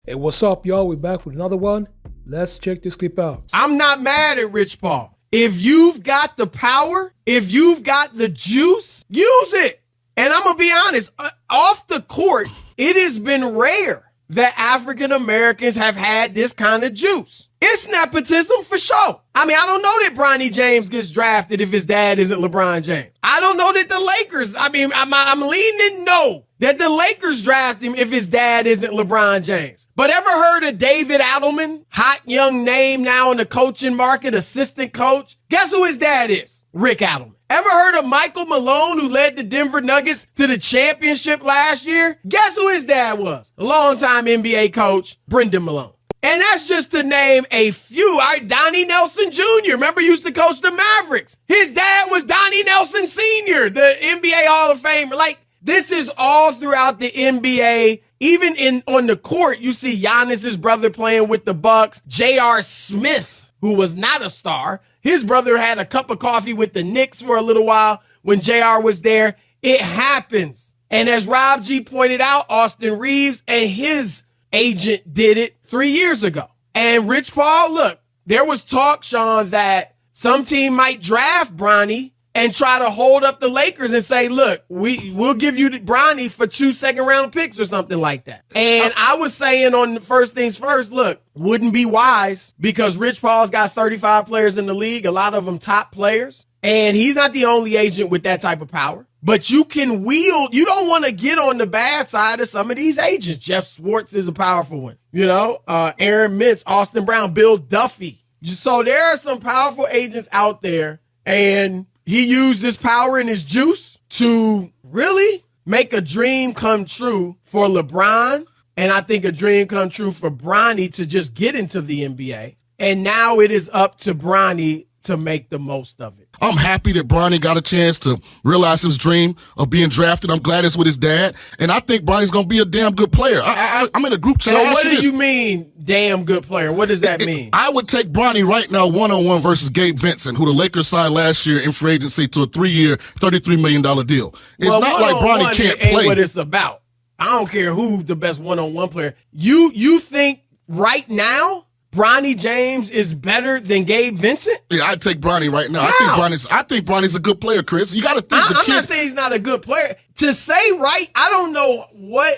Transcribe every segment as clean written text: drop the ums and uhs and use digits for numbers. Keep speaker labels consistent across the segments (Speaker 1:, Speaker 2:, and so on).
Speaker 1: Hey, what's up, y'all? We're back with another one. Let's check this clip out.
Speaker 2: I'm not mad at Rich Paul. If you've got the power, if you've got the juice, use it. And I'm going to be honest, off the court, it has been rare that African Americans have had this kind of juice. It's nepotism for sure. I mean, I don't know that Bronny James gets drafted if his dad isn't LeBron James. I don't know that the Lakers, I'm leaning no, that the Lakers draft him if his dad isn't LeBron James. But ever heard of David Adelman? Hot young name now in the coaching market, assistant coach. Guess who his dad is? Rick Adelman. Ever heard of Michael Malone, who led the Denver Nuggets to the championship last year? Guess who his dad was? A longtime NBA coach, Brendan Malone. And that's just to name a few. All right, Donnie Nelson Jr., remember, used to coach the Mavericks. His dad was Donnie Nelson Sr., the NBA Hall of Famer. Like, this is all throughout the NBA. Even on the court, you see Giannis's brother playing with the Bucks. J.R. Smith, who was not a star, his brother had a cup of coffee with the Knicks for a little while when J.R. was there. It happens. And as Rob G pointed out, Austin Reeves and his agent did it 3 years ago. And Rich Paul, look, there was talk, Sean, that some team might draft Bronny and try to hold up the Lakers and say, look, we'll give you the Bronny for 2 second-round picks or something like that. And I was saying on First Things First, look, wouldn't be wise because Rich Paul's got 35 players in the league, a lot of them top players, and he's not the only agent with that type of power. But you can wield, you don't want to get on the bad side of some of these agents. Jeff Schwartz is a powerful one. Aaron Mintz, Austin Brown, Bill Duffy. So there are some powerful agents out there, and he used his power and his juice to really make a dream come true for LeBron, and I think a dream come true for Bronny to just get into the NBA. And now it is up to Bronny to make the most of it.
Speaker 3: I'm happy that Bronny got a chance to realize his dream of being drafted. I'm glad it's with his dad. And I think Bronny's going to be a damn good player. I'm in a group chat.
Speaker 2: So what do you mean, damn good player? What does that mean?
Speaker 3: I would take Bronny right now one-on-one versus Gabe Vincent, who the Lakers signed last year in free agency to a 3-year, $33 million deal. It's not like Bronny can't play.
Speaker 2: Ain't what it's about. I don't care who the best one-on-one player. You think right now Bronny James is better than Gabe Vincent?
Speaker 3: Yeah, I'd take Bronny right now.
Speaker 2: Wow.
Speaker 3: I think Bronny's a good player, Chris. You got to think
Speaker 2: I'm not saying he's not a good player. To say right, I don't know what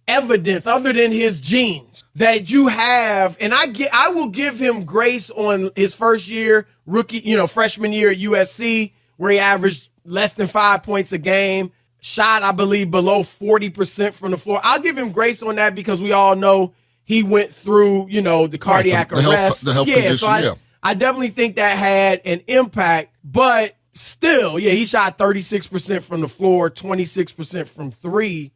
Speaker 2: evidence other than his genes that you have, and I will give him grace on his first year, freshman year at USC, where he averaged less than 5 points a game, shot, I believe, below 40% from the floor. I'll give him grace on that because we all know he went through, the cardiac arrest.
Speaker 3: The health condition,
Speaker 2: so I definitely think that had an impact. But still, he shot 36% from the floor, 26% from three.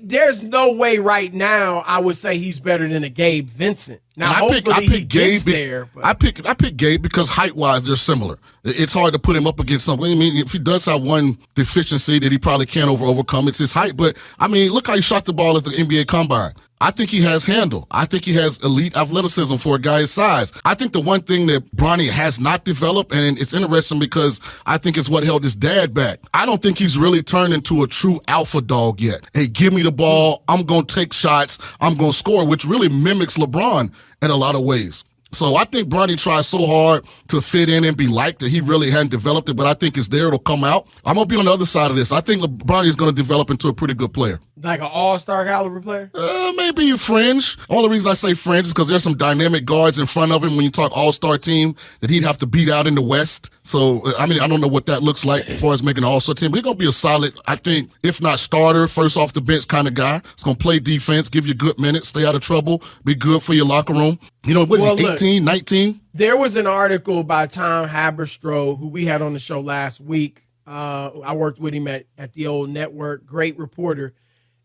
Speaker 2: There's no way right now I would say he's better than a Gabe Vincent. Now, hopefully he gets there. But
Speaker 3: I pick Gabe because height-wise they're similar. It's hard to put him up against something. I mean, if he does have one deficiency that he probably can't overcome, it's his height. But, I mean, look how he shot the ball at the NBA Combine. I think he has handle. I think he has elite athleticism for a guy his size. I think the one thing that Bronny has not developed, and it's interesting because I think it's what held his dad back. I don't think he's really turned into a true alpha dog yet. Hey, give me the ball. I'm going to take shots. I'm going to score, which really mimics LeBron in a lot of ways. So I think Bronny tries so hard to fit in and be liked that he really hadn't developed it, but I think it's there. It'll come out. I'm going to be on the other side of this. I think Bronny is going to develop into a pretty good player.
Speaker 2: Like an all-star caliber player?
Speaker 3: Maybe fringe. Only reason I say fringe is because there's some dynamic guards in front of him when you talk all-star team that he'd have to beat out in the West. So, I don't know what that looks like as far as making an all-star team. But he's going to be a solid, I think, if not starter, first off the bench kind of guy. He's going to play defense, give you good minutes, stay out of trouble, be good for your locker room. What is he, 18, 19?
Speaker 2: There was an article by Tom Haberstroh, who we had on the show last week. I worked with him at the old network, great reporter.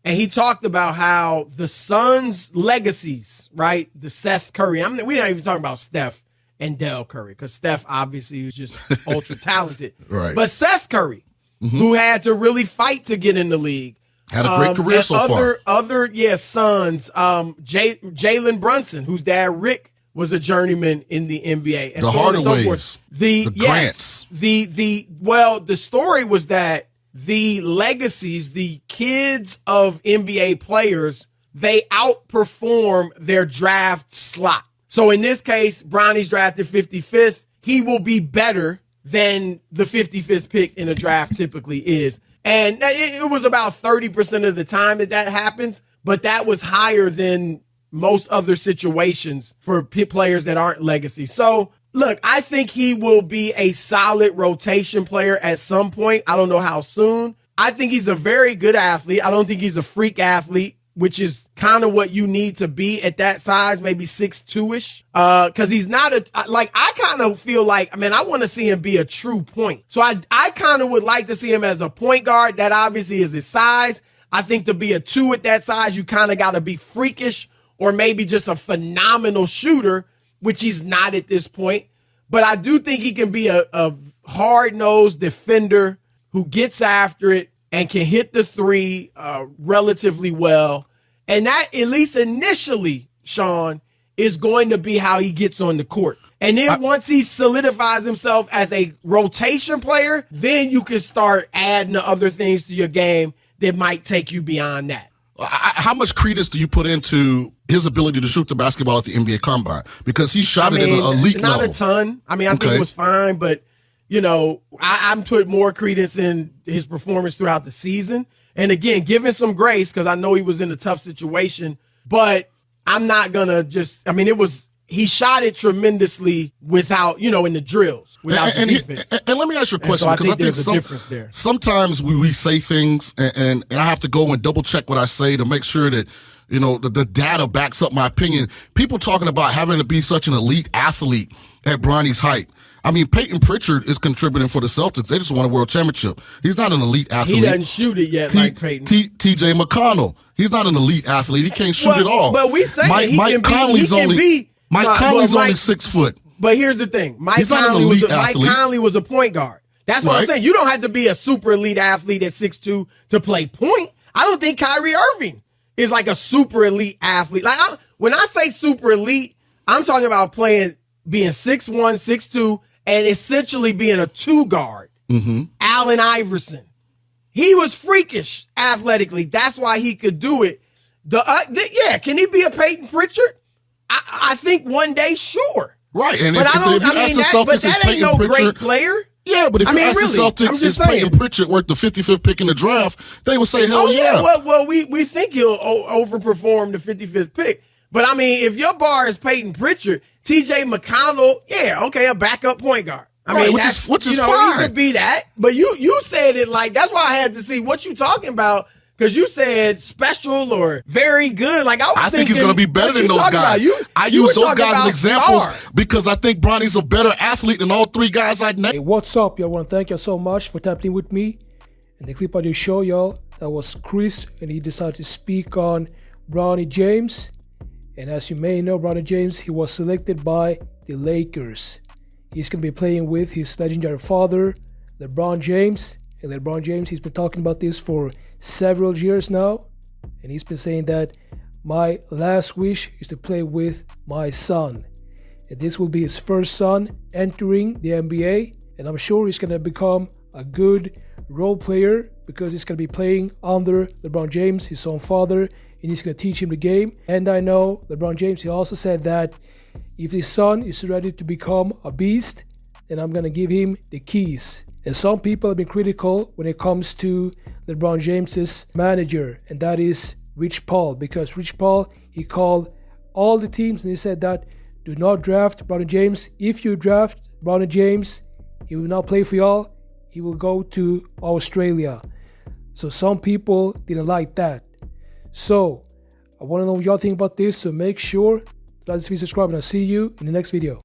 Speaker 2: And he talked about how the Suns' legacies, right? The Seth Curry. We're not even talking about Steph and Del Curry because Steph obviously was just ultra talented.
Speaker 3: Right.
Speaker 2: But Seth Curry, who had to really fight to get in the league.
Speaker 3: Had a great career so far.
Speaker 2: Sons. Jalen Brunson, whose dad, Rick, was a journeyman in the NBA. And
Speaker 3: the Hardaways.
Speaker 2: The
Speaker 3: Grants.
Speaker 2: The story was that the legacies, the kids of NBA players they outperform their draft slot. So in this case, Bronny's drafted 55th. He will be better than the 55th pick in a draft typically is. And it was about 30% of the time that happens, but that was higher than most other situations for players that aren't legacy. So look, I think he will be a solid rotation player at some point. I don't know how soon. I think he's a very good athlete. I don't think he's a freak athlete, which is kind of what you need to be at that size, maybe 6'2"-ish. Because he's not I kind of feel like, I want to see him be a true point. So I kind of would like to see him as a point guard. That obviously is his size. I think to be a 2 at that size, you kind of got to be freakish or maybe just a phenomenal shooter, which he's not at this point. But I do think he can be a hard-nosed defender who gets after it and can hit the 3 relatively well. And that, at least initially, Sean, is going to be how he gets on the court. And then once he solidifies himself as a rotation player, then you can start adding the other things to your game that might take you beyond that.
Speaker 3: How much credence do you put into his ability to shoot the basketball at the NBA Combine? Because he shot it at an elite level.
Speaker 2: Not a ton. I think it was fine, but, I'm put more credence in his performance throughout the season. And again, giving some grace because I know he was in a tough situation, but I'm not going to just, he shot it tremendously without, in the drills, without the defense.
Speaker 3: And let me ask you a question,
Speaker 2: because I think there's a difference there.
Speaker 3: Sometimes we say things and I have to go and double check what I say to make sure that, the data backs up my opinion. People talking about having to be such an elite athlete at Bronny's height. Peyton Pritchard is contributing for the Celtics. They just won a world championship. He's not an elite athlete.
Speaker 2: He doesn't shoot it yet like Peyton.
Speaker 3: TJ McConnell. He's not an elite athlete. He can't shoot at all.
Speaker 2: But we say
Speaker 3: Mike Conley's only 6 foot.
Speaker 2: But here's the thing. Mike Conley was a point guard. That's what I'm saying. You don't have to be a super elite athlete at 6'2" to play point. I don't think Kyrie Irving is like a super elite athlete. When I say super elite, I'm talking about being 6'1", 6'2", and essentially being a 2 guard. Mm-hmm. Allen Iverson. He was freakish athletically. That's why he could do it. Can he be a Peyton Pritchard? I think one day, sure.
Speaker 3: Right, and
Speaker 2: but
Speaker 3: that
Speaker 2: ain't no great player.
Speaker 3: Yeah, but if you ask the Celtics, is Peyton Pritchard worth the 55th pick in the draft, they would say, hell yeah.
Speaker 2: Well, we think he'll overperform the 55th pick. But, if your bar is Peyton Pritchard, TJ McConnell, a backup point guard.
Speaker 3: Which is fine.
Speaker 2: He could be that. But you said it that's why I had to see what you talking about. Because you said special or very good. I
Speaker 3: think he's going to be better than those guys. I use those guys as examples because I think Bronny's a better athlete than all 3 guys I named.
Speaker 1: Hey, what's up, y'all? I want to thank you so much for tapping in with me. And the clip I just showed y'all, that was Chris, and he decided to speak on Bronny James. And as you may know, Bronny James, he was selected by the Lakers. He's going to be playing with his legendary father, LeBron James. And LeBron James, he's been talking about this for several years now. And he's been saying that my last wish is to play with my son. And this will be his first son entering the NBA. And I'm sure he's going to become a good role player because he's going to be playing under LeBron James, his own father, and he's going to teach him the game. And I know LeBron James, he also said that if his son is ready to become a beast, then I'm going to give him the keys. And some people have been critical when it comes to LeBron James's manager, and that is Rich Paul, because Rich Paul, he called all the teams and he said that do not draft Bronny James. If you draft Bronny James, he will not play for y'all. He will go to Australia. So some people didn't like that. So I want to know what y'all think about this. So make sure to like this video, subscribe, and I'll see you in the next video.